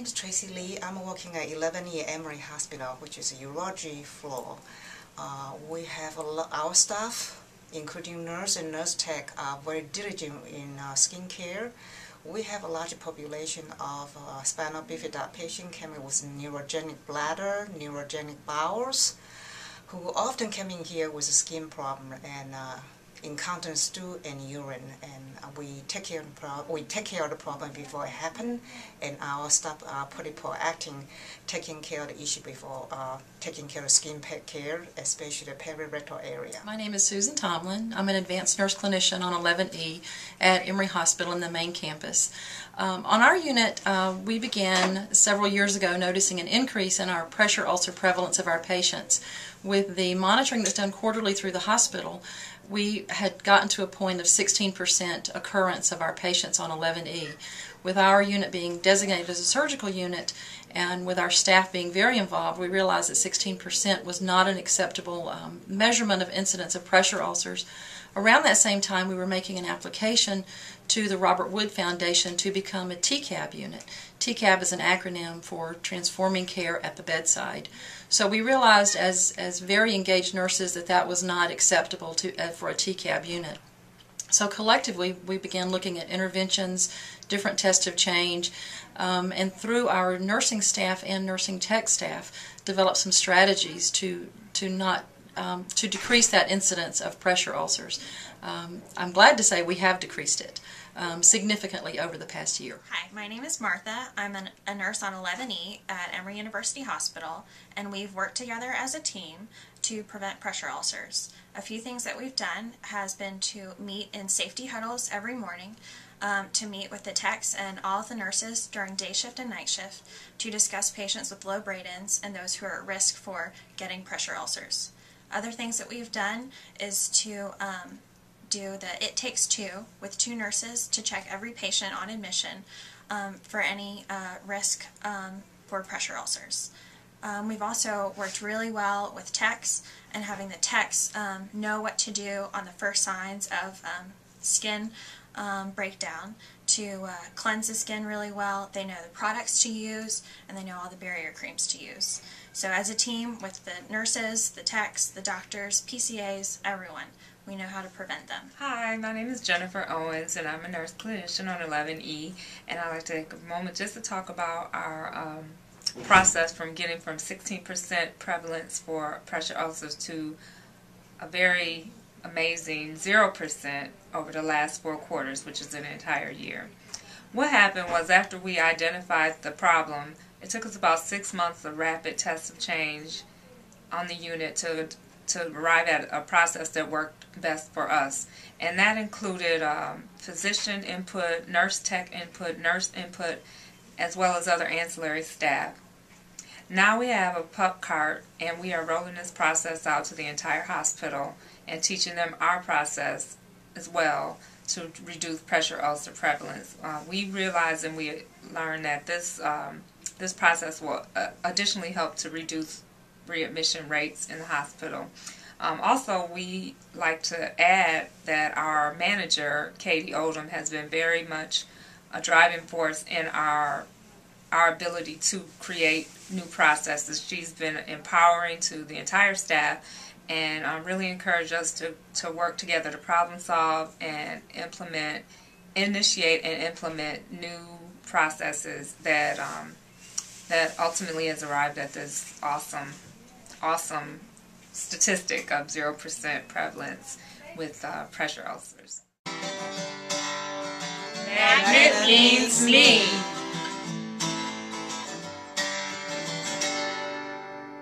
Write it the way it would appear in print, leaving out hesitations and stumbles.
name is Tracy Lee. I'm working at 11E Emory Hospital, which is a urology floor. We have our staff, including nurse and nurse tech, are very diligent in skin care. We have a large population of spinal bifida patients coming with neurogenic bladder, neurogenic bowels, who often come in here with a skin problem and incontinent stool and urine, and we take care of the problem before it happens, and our staff are pretty proactive, taking care of the issue before taking care of skin care, especially the perirectal area. My name is Susan Tomlin. I'm an advanced nurse clinician on 11E at Emory Hospital in the main campus. On our unit, we began several years ago noticing an increase in our pressure ulcer prevalence of our patients. With the monitoring that's done quarterly through the hospital, we had gotten to a point of 16% occurrence of our patients on 11E. With our unit being designated as a surgical unit and with our staff being very involved, we realized that 16% was not an acceptable measurement of incidence of pressure ulcers. Around that same time, we were making an application to the Robert Wood Foundation to become a TCAB unit. TCAB is an acronym for Transforming Care at the Bedside. So we realized as very engaged nurses that was not acceptable for a TCAB unit. So collectively, we began looking at interventions, different tests of change, and through our nursing staff and nursing tech staff, developed some strategies to decrease that incidence of pressure ulcers. I'm glad to say we have decreased it significantly over the past year. Hi, my name is Martha. I'm a nurse on 11E at Emory University Hospital, and we've worked together as a team to prevent pressure ulcers. A few things that we've done has been to meet in safety huddles every morning, to meet with the techs and all of the nurses during day shift and night shift to discuss patients with low brade-ins and those who are at risk for getting pressure ulcers. Other things that we've done is to do the It Takes Two with 2 nurses to check every patient on admission for any risk for pressure ulcers. We've also worked really well with techs and having the techs know what to do on the first signs of skin breakdown to cleanse the skin really well. They know the products to use and they know all the barrier creams to use. So as a team with the nurses, the techs, the doctors, PCAs, everyone, we know how to prevent them. Hi, my name is Jennifer Owens and I'm a nurse clinician on 11E, and I'd like to take a moment just to talk about our process from getting from 16% prevalence for pressure ulcers to a very amazing 0% over the last 4 quarters, which is an entire year. What happened was, after we identified the problem, it took us about 6 months of rapid tests of change on the unit to arrive at a process that worked best for us. And that included physician input, nurse tech input, nurse input, as well as other ancillary staff. Now we have a pup cart, and we are rolling this process out to the entire hospital and teaching them our process as well to reduce pressure ulcer prevalence. We realized and we learned that this process will additionally help to reduce readmission rates in the hospital. Also, we like to add that our manager, Katie Oldham, has been very much a driving force in our ability to create new processes. She's been empowering to the entire staff and really encouraged us to work together to problem solve and initiate and implement new processes that ultimately has arrived at this awesome statistic of 0% prevalence with pressure ulcers. Magnet means me.